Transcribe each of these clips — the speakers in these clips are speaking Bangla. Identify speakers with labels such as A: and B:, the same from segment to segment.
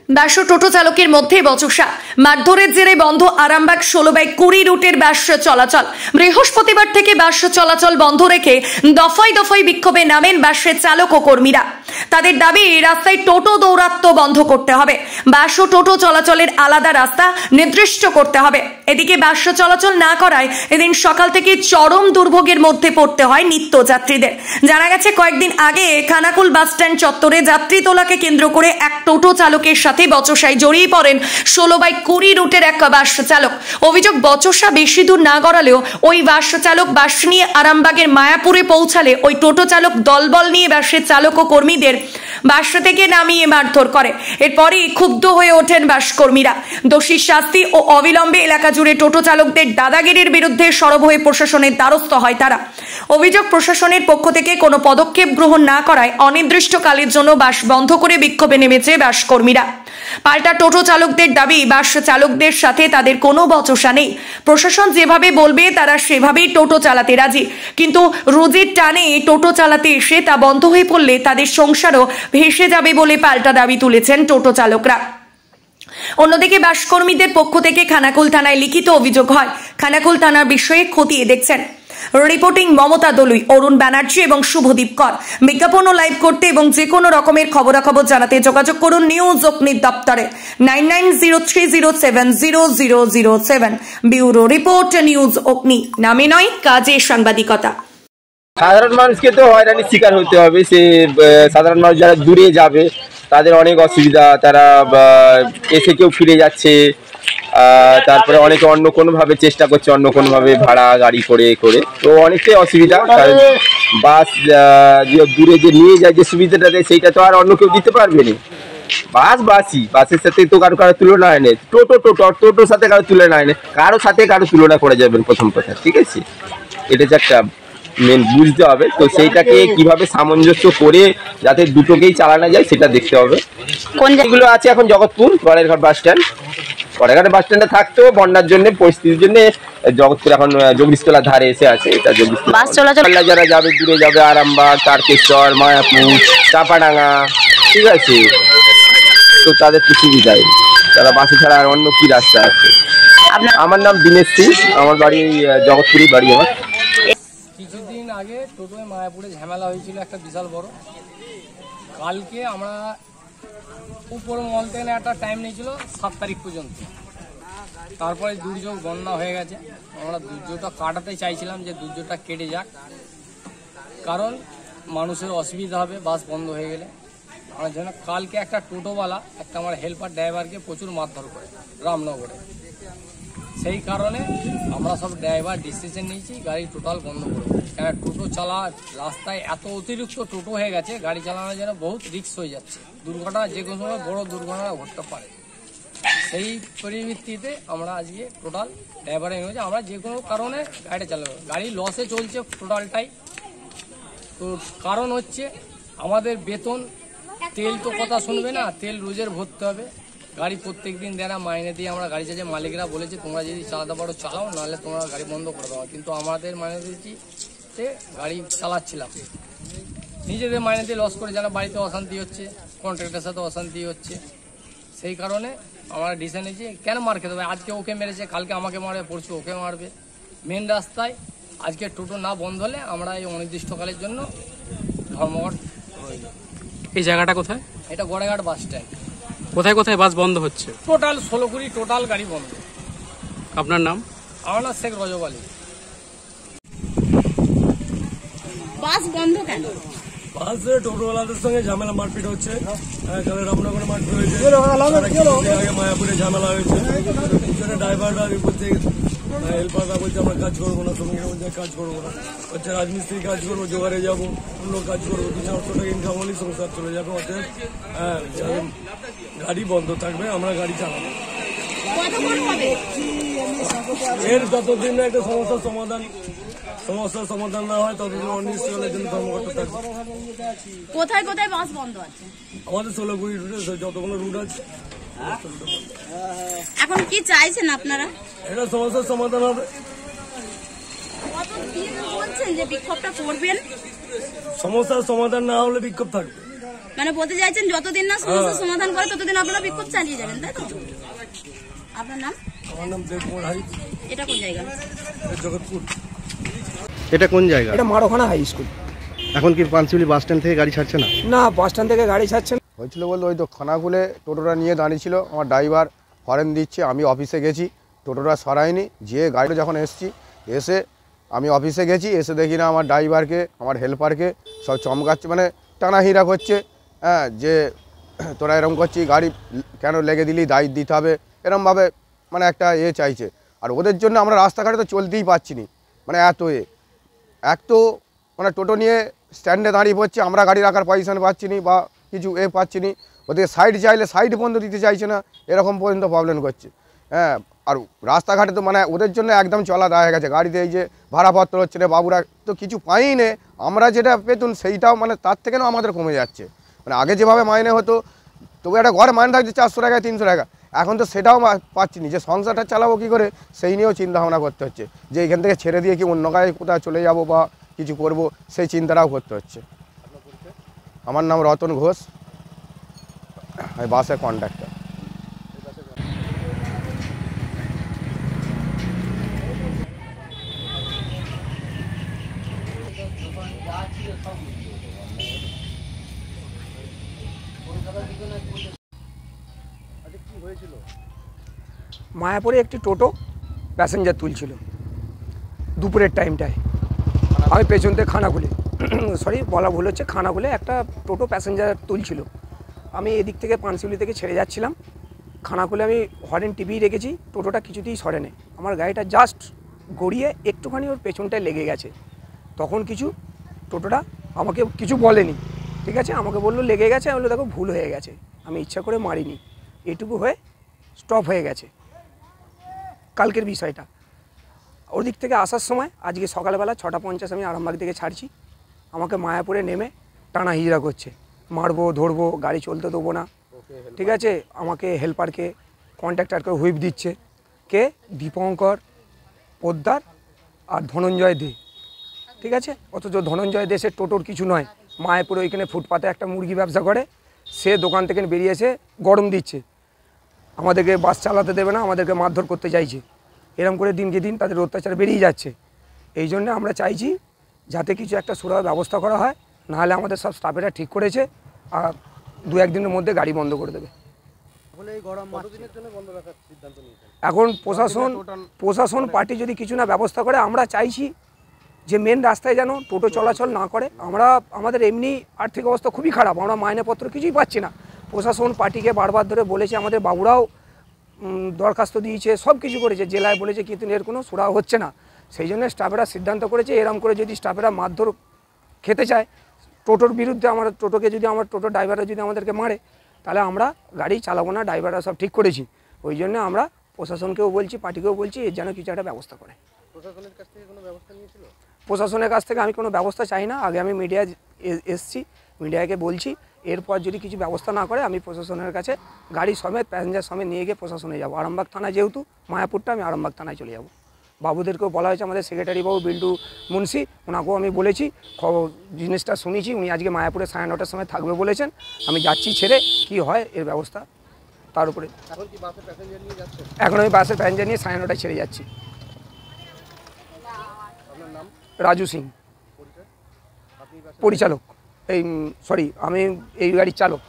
A: বাস ও টোটো চালকের মধ্যে বচসা, মারধরের জেরে বন্ধ আরামবাগ 16/20 রুটের বাস চলাচল। বৃহস্পতিবার থেকে বাস চলাচল বন্ধ রেখে দফায় দফায় বিক্ষোভে নামেন বাসের চালক ও কর্মীরা। তাদের দাবি, রাস্তায় টোটো দৌরাত্ম্য বন্ধ করতে হবে, বাস ও টোটো চলাচলের আলাদা রাস্তা নির্দিষ্ট করতে হবে। এদিকে বাস চলাচল না করায় এদিন সকাল থেকে চরম দুর্ভোগের মধ্যে পড়তে হয় নিত্যযাত্রীদের। জানা গেছে, কয়েকদিন আগে খানাকুল বাস স্ট্যান্ড চত্বরে যাত্রী তোলাকে কেন্দ্র করে এক টোটো চালকের সাথে বচসায় জড়িয়ে পড়েন 16/20 রুটের এক বাস চালক। অভিযোগ, বচসা বেশি দূর না গড়ালেও ওই বাস চালক বাস নিয়ে আরামবাগের মায়াপুরে পৌঁছালে ওই টোটো চালক দলবল নিয়ে বাসের চালক ও কর্মীদের বাস থেকে নামিয়ে মারধর করে। এরপরই ক্ষুব্ধ হয়ে ওঠেন বাস কর্মীরা। দোষীর শাস্তি ও অবিলম্বে এলাকা জুড়ে টোটো চালকদের দাদাগিরির বিরুদ্ধে সরব হয়ে প্রশাসনের দ্বারস্থ হয় তারা। অভিযোগ, প্রশাসনের পক্ষ থেকে কোনো পদক্ষেপ গ্রহণ না করায় অনির্দিষ্টকালের জন্য বাস বন্ধ করে বিক্ষোভে নেমেছে বাস কর্মীরা। পাল্টা টোটো চালকদের দাবি, বাস চালকদের সাথে তাদের কোনো বচসা নেই, প্রশাসন যেভাবে বলবে তারা সেভাবেই টোটো চালাতে রাজি, কিন্তু রোজের টানে টোটো চালাতে এসে তা বন্ধ হয়ে পড়লে তাদের সংসারও ভেসে যাবে বলে পাল্টা দাবি তুলেছেন টোটো চালকরা। অন্যদিকে বাস কর্মীদের পক্ষ থেকে খানাকুল থানায় লিখিত অভিযোগ হয়। খানাকুল থানার বিষয়ে খতিয়ে দেখছেন। রিপোর্টিং মমতা দলুই, অরুণ ব্যানার্জি এবং শুভদীপ কর। বিজ্ঞাপন ও লাইভ করতে এবং যে কোনো রকমের খবরাখবর জানাতে যোগাযোগ করুন নিউজ অগ্নির দপ্তরে 9903070007। ব্যুরো রিপোর্ট, নিউজ অগ্নি। নামে নয়, কাজে সাংবাদিকতা।
B: সাধারণ মানুষকে তো হয়রানির শিকার হতে হবে। সে সাধারণ মানুষ যারা দূরে যাবে তাদের অনেক অসুবিধা, তারা এসে কেউ ফিরে যাচ্ছে, তারপরে অনেকে অন্য কোনোভাবে চেষ্টা করছে, অন্য কোনোভাবে ভাড়া গাড়ি করে তো অনেকটাই অসুবিধা। বাস দূরে যে নিয়ে যায়, যে সুবিধাটা দেয় সেইটা তো আর অন্য কেউ দিতে পারবে না। বাসের সাথে তো কারো তুলনা হয় না, টোটোর সাথে কারো তুলনা হয় না, কারো সাথে কারো তুলনা করে যাবেন প্রথম কথা, ঠিক আছে? এটা যে একটা মেন বুঝতে হবে, তো সেইটাকে কিভাবে সামঞ্জস্য করে যাতে দুটোকেই চালানো যায় সেটা দেখতে হবে। কোন যেগুলো আছে এখন জগৎপুর গড়েরঘাট বাস স্ট্যান্ড, গড়েরঘাট বাস স্ট্যান্ডে থাকতেও বন্যার জন্য পরিস্থিতির জন্য জগৎপুর এখন জগদীশতলার ধারে এসে আছে। এটা জগদীশতলা যারা যাবে, দূরে যাবে, আরামবাগ, তারকেশ্বর, মায়াপুর, চাপাডাঙ্গা, ঠিক আছে, তো তাদের তো সুবিধাই, তারা বাসে ছাড়া আর অন্য কি রাস্তা আছে। আমার নাম দীনেশ সিং, আমার বাড়ি জগৎপুরই বাড়ি আমার।
C: কিছুদিন আগে টোটোয় মায়াপুরে ঝামেলা হয়েছিল একটা বিশাল বড়। কালকে আমরা উপর মহল থেকে একটা টাইম নিয়েছিল 7 তারিখ পর্যন্ত, তারপরে দুর্যোগ বন্যা হয়ে গেছে। আমরা দুর্যোগটা কাটাতে চাইছিলাম যে দুর্যোগটা কেটে যাক, কারণ মানুষের অসুবিধা হবে বাস বন্ধ হয়ে গেলে। আমার জন্য কালকে একটা টোটোওয়ালা একটা আমার হেল্পার ড্রাইভারকে প্রচুর মারধর করে রামনগরে। সেই কারণে আমরা সব ড্রাইভার ডিসিশন নিয়েছি গাড়ি টোটাল বন্ধ করবো। কেন টোটো চালা রাস্তায় এত অতিরিক্ত টোটো হয়ে গেছে, গাড়ি চালানোর জন্য বহুত রিস্ক হয়ে যাচ্ছে, দুর্ঘটনা যে কোনো সময় বড় দুর্ঘটনা ঘটতে পারে। সেই পরিপ্রেক্ষিতে আমরা আজকে টোটাল ড্রাইভারে নিয়েছি, আমরা যে কোনো কারণে গাড়িটা চালাবো। গাড়ি লসে চলছে টোটালটাই। তো কারণ হচ্ছে আমাদের বেতন, তেল তো কথা শুনবে না, তেল রোজের ভরতে হবে। গাড়ি প্রত্যেক দিন দেয় না, মাইনে দিয়ে আমরা গাড়ি চালিয়ে, মালিকরা বলেছে তোমরা যদি চালাতে পারো চালাও, নাহলে তোমরা গাড়ি বন্ধ করে দাও। কিন্তু আমাদের মাইনে দিয়েছি গাড়ি চালাচ্ছিলাম, নিজেদের মাইনে দিয়ে লস করে, যেন বাড়িতে অশান্তি হচ্ছে, কন্ট্রাক্টের সাথে অশান্তি হচ্ছে। সেই কারণে আমরা ডিসিশন নিয়েছি, কেন মার খেতে হবে, আজকে ওকে মেরেছে, কালকে আমাকে মারবে, পরশু ওকে মারবে। মেন রাস্তায় আজকে টোটো না বন্ধ হলে আমরা এই অনির্দিষ্টকালের জন্য ধর্মঘট রইল।
D: এই জায়গাটা কোথায়?
C: এটা গড়েঘাট বাস স্ট্যান্ড।
D: কোথায় কোথায় বাস বন্ধ হচ্ছে?
C: টোটাল 16 টোটাল গাড়ি বন্ধ।
D: আপনার নাম?
C: আমার নাম শেখ রজব আলী।
E: বাস বন্ধ কেন?
F: বাসে টোটোওয়ালাদের সঙ্গে ঝামেলা, মারপিট হচ্ছে। কালে রামনগরে মারপিট হয়েছে, আগে মায়াপুরে ঝামেলা হয়েছে। ড্রাইভাররা বলছে, হেল্পাররা বলছে আমরা কাজ করবো না, শ্রমিকরা বলছে কাজ করবো না, হচ্ছে রাজমিস্ত্রি কাজ করবো, জোগাড়ে যাবো, অন্য কাজ করবো, 200 টাকা ইনকাম হলেই সংসার চলে যাবে। অতএব গাড়ি বন্ধ থাকবে, আমরা গাড়ি চালাবো। এর যতদিন না একটা সমস্যার সমাধান না হয় ততদিন অনিশ্চয়তার জন্য ধর্মঘট থাকবে।
E: কোথায় কোথায় বাস বন্ধ আছে?
F: আমাদের 16 রুটে যতগুলো রুট আছে।
E: এখন কি চাইছেন আপনারা?
F: এটা সমস্যার সমাধান হবে।
E: কতদিন বলছেন যে বিক্ষোভটা করবেন?
F: সমস্যার সমাধান না হলে বিক্ষোভ থাকবে।
E: মানে বলতে চাইছেন যতদিন না সমস্যার সমাধান করে ততদিন আপনারা বিক্ষোভ চালিয়ে যাবেন, তাই তো? আপনার নাম?
F: আমার নাম দেবকুমার হাই।
E: এটা কোন জায়গা?
F: জগৎপুর।
G: এটা কোন জায়গা?
H: এটা মারোখানা হাই স্কুল।
G: এখন কি পানশিউলি বাস স্ট্যান্ড থেকে গাড়ি ছাড়ছে না?
H: না, বাস স্ট্যান্ড থেকে গাড়ি ছাড়ছে না।
I: হয়েছিল বলতে ওই তো খানাকুলে টোটোটা নিয়ে দাঁড়িয়েছিল, আমার ড্রাইভার হরেন দিচ্ছে, আমি অফিসে গেছি, টোটোটা সরাইনি, যে গাড়িটা যখন এসে আমি অফিসে গেছি, এসে দেখি না আমার ড্রাইভারকে আমার হেল্পারকে সব চমকাচ্ছে, মানে টানাহিরা করছে, হ্যাঁ, যে তোরা এরকম করছিস, গাড়ি কেন লেগে দিলি, দায়িত্ব দিতে হবে, এরমভাবে মানে একটা চাইছে। আর ওদের জন্য আমরা রাস্তাঘাটে তো চলতেই পারছি না, মানে এক তো মানে টোটো নিয়ে স্ট্যান্ডে দাঁড়িয়ে পড়ছে, আমরা গাড়ি রাখার পজিশন পাচ্ছি না বা কিছু পাচ্ছি না, ওদের সাইড চাইলে সাইড পর্যন্ত দিতে চাইছে না, এরকম পর্যন্ত প্রবলেম করছে। হ্যাঁ, আর রাস্তাঘাটে তো মানে ওদের জন্য একদম চলা দেওয়া হয়ে গেছে, গাড়িতে এই যে ভাড়াপত্র হচ্ছে না, বাবুরা তো কিছু পাই না, আমরা যেটা পেতুন সেইটাও মানে তার থেকে না আমাদের কমে যাচ্ছে। মানে আগে যেভাবে মাইনে হতো, তবু একটা ঘরে মাইনে থাকছে 400 টাকা 300 টাকা, এখন তো সেটাও পাচ্ছি না, যে সংসারটা চালাবো কী করে সেই নিয়েও চিন্তাভাবনা করতে হচ্ছে, যে এখান থেকে ছেড়ে দিয়ে কি অন্য গায়ে কোথাও চলে যাব বা কিছু করব, সেই চিন্তাটাও করতে হচ্ছে। আমার নাম রতন ঘোষ, আমি বাসের কন্ডাক্টর।
H: মায়াপুরে একটি টোটো প্যাসেঞ্জার তুলছিল দুপুরের টাইমটায়, আমি পেছন থেকে খানাকুলে বলা ভুল হচ্ছে, খানাকুলে একটা টোটো প্যাসেঞ্জার তুলছিল, আমি এদিক থেকে পানশিউলি থেকে ছেড়ে যাচ্ছিলাম, খানাকুলে আমি হরেন টিভি রেখেছি, টোটোটা কিছুতেই সরেনি, আমার গাড়িটা জাস্ট গড়িয়ে একটুখানি ওর পেছনটায় লেগে গেছে। তখন টোটোটা আমাকে কিছু বলেনি, ঠিক আছে, আমাকে বললো লেগে গেছে, আমি বললো দেখো ভুল হয়ে গেছে, আমি ইচ্ছা করে মারিনি, এটুকু হয়ে স্টপ হয়ে গেছে। কালকের বিষয়টা, ওর দিক থেকে আসার সময় আজকে সকালবেলা 6:50 আমি আরামবাগ থেকে ছাড়ছি, আমাকে মায়াপুরে নেমে টানা হিজড়া করছে, মারবো ধরবো, গাড়ি চলতে দেবো না, ঠিক আছে, আমাকে হেল্পারকে কন্ট্রাক্টরকে হুইপ দিচ্ছে, কে? দীপঙ্কর পোদ্দার আর ধনঞ্জয় দে, ঠিক আছে, অথচ ধনঞ্জয় দেশের টোটোর কিছু নয়, মায়াপুরে ওইখানে ফুটপাতে একটা মুরগি ব্যবসা করে, সে দোকান থেকে বেরিয়েছে গরম দিচ্ছে, আমাদেরকে বাস চালাতে দেবে না, আমাদেরকে মারধর করতে চাইছে, এরকম করে দিনকে দিন তাদের অত্যাচার বেরিয়ে যাচ্ছে। এই জন্য আমরা চাইছি যাতে কিছু একটা সুরাহা ব্যবস্থা করা হয়, নাহলে আমাদের সব স্টাফেরা ঠিক করেছে আর 2-1 দিনের মধ্যে গাড়ি বন্ধ করে দেবে। এখন প্রশাসন পার্টি যদি কিছু না ব্যবস্থা করে, আমরা চাইছি যে মেন রাস্তায় যেন টোটো চলাচল না করে, আমাদের এমনি আর্থিক অবস্থা খুবই খারাপ, আমরা মাইনেপত্র কিছুই পাচ্ছি না, প্রশাসন পার্টিকে বারবার ধরে বলেছে, আমাদের বাবুরাও দরখাস্ত দিয়েছে, সব কিছু করেছে, জেলায় বলেছে, কিন্তু এর কোনো সুরাহা হচ্ছে না। সেই জন্য স্টাফেরা সিদ্ধান্ত করেছে এরম করে যদি স্টাফেরা মারধর খেতে চায় টোটোর বিরুদ্ধে, আমার টোটো ড্রাইভাররা যদি আমাদেরকে মারে, তাহলে আমরা গাড়ি চালাবো না, ড্রাইভাররা সব ঠিক করেছি। ওই জন্য আমরা প্রশাসনকেও বলছি, পার্টিকেও বলছি, এর যেন কিছু একটা ব্যবস্থা করে। প্রশাসনের কাছ থেকে কোনো ব্যবস্থা নিয়েছিল? প্রশাসনের কাছ থেকে আমি কোনো ব্যবস্থা চাই না, আগে আমি মিডিয়া এসছি, মিডিয়াকে বলছি, এরপর যদি কিছু ব্যবস্থা না করে আমি প্রশাসনের কাছে গাড়ি সমেত প্যাসেঞ্জার সমেত নিয়ে গিয়ে প্রশাসনে যাবো। আরামবাগ থানায় যেহেতু মায়াপুরটা, আমি আরামবাগ থানায় চলে যাব। বাবুদেরকেও বলা হয়েছে, আমাদের সেক্রেটারি বাবু বিল্টু মুন্সি, ওনাকেও আমি বলেছি, জিনিসটা শুনেছি, উনি আজকে মায়াপুরে 9:30টার সময় থাকবে বলেছেন, আমি যাচ্ছি ছেড়ে, কি হয় এর ব্যবস্থা তার উপরে। এখন আমি বাসের প্যাসেঞ্জার নিয়ে 9:30টায় ছেড়ে যাচ্ছি। রাজু সিং, পরিচালক, আমি এই গাড়ির চালক।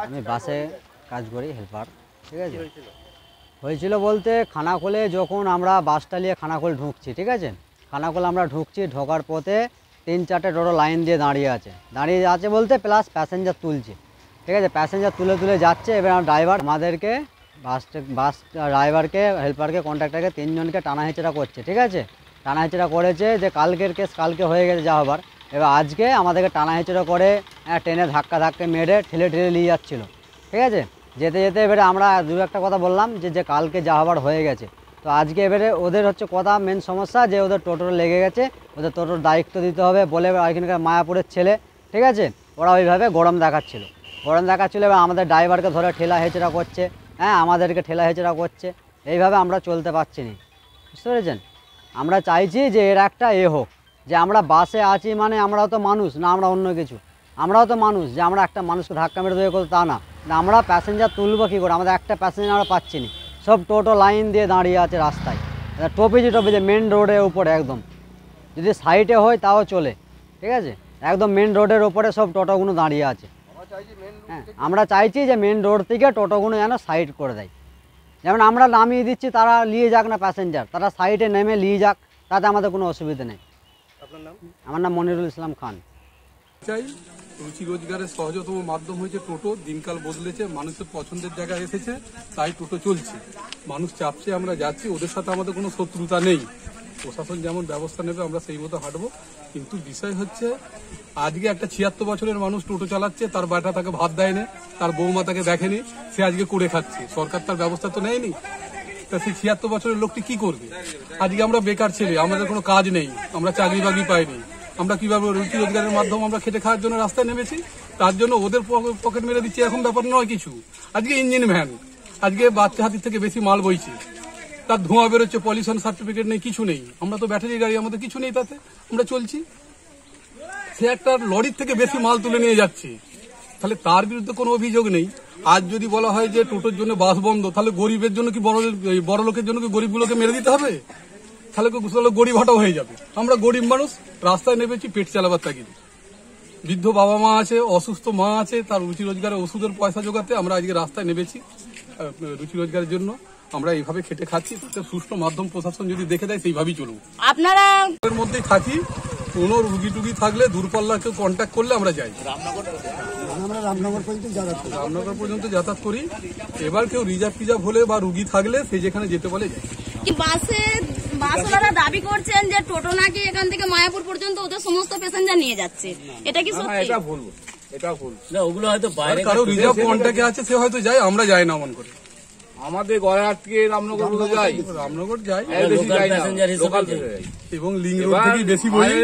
J: আমি বাসে কাজ করি, হেল্পার, ঠিক আছে। হয়েছিল বলতে খানাকুলে যখন আমরা বাসটা নিয়ে খানাকুল ঢুকছি, ঠিক আছে, খানাকুল আমরা ঢুকছি, ঢোকার পথে 3-4টে টোটো লাইন দিয়ে দাঁড়িয়ে আছে বলতে প্লাস প্যাসেঞ্জার তুলছে, ঠিক আছে, প্যাসেঞ্জার তুলে যাচ্ছে। এবার ড্রাইভার আমাদেরকে বাস ড্রাইভারকে, হেল্পারকে, কন্ট্রাক্টরকে 3 জনকে টানা হেঁচড়া করছে, ঠিক আছে, টানা হেঁচড়া করেছে, যে কালকের কেস কালকে হয়ে গেছে যা হবার, এবার আজকে আমাদেরকে টানা হেঁচড়া করে ট্রেনে ধাক্কা মেরে ঠেলে নিয়ে যাচ্ছিলো, ঠিক আছে। যেতে এবারে আমরা 2-1টা কথা বললাম যে কালকে যা হবার হয়ে গেছে, তো আজকে এবারে ওদের হচ্ছে কথা মেন সমস্যা, যে ওদের টোটোর লেগে গেছে, ওদের টোটোর দায়িত্ব দিতে হবে বলে এখানকার মায়াপুরের ছেলে, ঠিক আছে, ওরা ওইভাবে গরম দেখাচ্ছিল, এবার আমাদের ড্রাইভারকে ধরে ঠেলা হেঁচড়া করছে, হ্যাঁ, আমাদেরকে ঠেলা হেঁচড়া করছে, এইভাবে আমরা চলতে পারছি না, বুঝতে পেরেছেন। আমরা চাইছি যে এর একটা হোক, যে আমরা বাসে আছি মানে আমরাও তো মানুষ না, আমরা অন্য কিছু, আমরাও তো মানুষ, যে আমরা একটা মানুষকে ধাক্কা মেরে দেবে তা না, আমরা প্যাসেঞ্জার তুলবো কী করে? আমাদের একটা প্যাসেঞ্জার আমরা পাচ্ছি না, সব টোটো লাইন দিয়ে দাঁড়িয়ে আছে রাস্তায়, টপিজে মেন রোডের উপরে একদম, যদি সাইডে হয় তাও চলে, ঠিক আছে, একদম মেন রোডের ওপরে সব টোটোগুলো দাঁড়িয়ে আছে। হ্যাঁ, আমরা চাইছি যে মেন রোড থেকে টোটোগুলো যেন সাইড করে দেয়, যেমন আমরা নামিয়ে দিচ্ছি, তারা নিয়ে যাক না প্যাসেঞ্জার, তারা সাইডে নেমে নিয়ে যাক, তাতে আমাদের কোনো অসুবিধা নেই। আমার নাম মনিরুল ইসলাম খান।
K: চাই রুচি রোজগারের সহজতম মাধ্যম হয়েছে টোটো। দিনকাল বদলেছে, মানুষের পছন্দের জায়গায় এসেছে, তাই টোটো চলছে। মানুষ চাপছে, আমরা যাচ্ছি, ওদের সাথে আমাদের কোনো শত্রুতা নেই। প্রশাসন যেমন ব্যবস্থা নেবে আমরা সেই মতো হাঁটবো। কিন্তু বিষয় হচ্ছে আজকে একটা 76 বছরের মানুষ টোটো চালাচ্ছে, তার বাটা তাকে ভাত দেয়নি, তার বৌমা তাকে দেখেনি, সে আজকে করে খাচ্ছে, সরকার তার ব্যবস্থা তো নেয়নি। তা সেই 76 বছরের লোকটি কি করবে? আজকে আমরা বেকার ছেলে, আমাদের কোনো কাজ নেই, আমরা চাকরি বাকরি পাইনি, আমরা কিভাবে রুচি রোজগারের মাধ্যমে আমরা খেটে খাওয়ার জন্য রাস্তায় নেমেছি, তার জন্য ওদের পকেট মেরে দিচ্ছে, এখন ব্যাপার নয় কিছু। আজকে ইঞ্জিন ভ্যান, আজকে বাচ্চা হাতির থেকে বেশি মাল বইছে, তার ধোঁয়া বেরোচ্ছে, পলিউশন সার্টিফিকেট নেই, কিছু নেই। আমরা তো ব্যাটারি গাড়ি, আমাদের কিছু নেই, তাতে আমরা চলছি। সে একটা লরির থেকে বেশি মাল তুলে নিয়ে যাচ্ছে, তাহলে তার বিরুদ্ধে কোনো অভিযোগ নেই। আজ যদি বলা হয় যে টোটোর জন্য বাস বন্ধ, তাহলে গরিবের জন্য কি বড় লোকের জন্য কি গরিবগুলোকে মেরে দিতে হবে? তাহলে গরিব হাঁটাও হয়ে যাবে। আমরা গরিব মানুষ, রাস্তায় নেমেছি পেট চালাবার তাগিদে। বৃদ্ধ বাবা মা আছে, অসুস্থ মা আছে, তার রুচি রোজগারের ওষুধের পয়সা জোগাতে আমরা আজকে রাস্তায় নেমেছি রুচি রোজগারের জন্য। আমরা এইভাবে খেটে খাচ্ছি, তাতে সুষ্ঠু মাধ্যম প্রশাসন যদি দেখে দেয় সেইভাবেই চলবো।
E: আপনারা
K: এর মধ্যেই থাকি, কোনো রুগী টুগি থাকলে দূরপাল্লা কেউ কন্ট্যাক্ট করলে আমরা যাই।
L: আমরা রামনগর
K: পর্যন্ত যাতায়াত করি। এবার কেউ রিজার্ভ হলে বা রুগী থাকলে সে যেখানে যেতে বলে যায়।
E: কি বাসওয়ালারা দাবি করছেন যে টোটো নাকি এখান থেকে মায়াপুর পর্যন্ত ওদের সমস্ত প্যাসেঞ্জার নিয়ে যাচ্ছে, এটা কি সত্যি?
K: এটা ভুল, এটা ভুল না। ওগুলো হয়তো বাইরে কারো রিজার্ভ কন্ট্যাক্টে আছে, সে হয়তো যায়, আমরা যাই না মন করে। আমাদের গড়াহাট থেকে রামনগর যাই, রামনগর যাই, এবং লিং রোড থেকে বেশি বলি।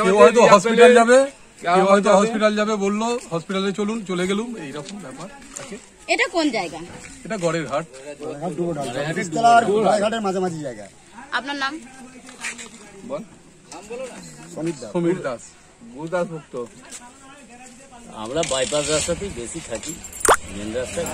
K: কেউ হয়তো হসপিটাল যাবে, কেউ হয়তো হসপিটাল যাবে, বললো হসপিটালে চলুন, চলে গেলুম, এইরকম ব্যাপার থাকে।
E: এটা কোন জায়গা?
K: এটা গড়ের ঘাট,
L: মাঝামাঝি জায়গা।
E: আপনার নাম?
K: সমীর দাস, গুরুদাস মুক্ত।
M: আমরা বাইপাস রাস্তাতেই বেশি থাকি, মেন রাস্তায়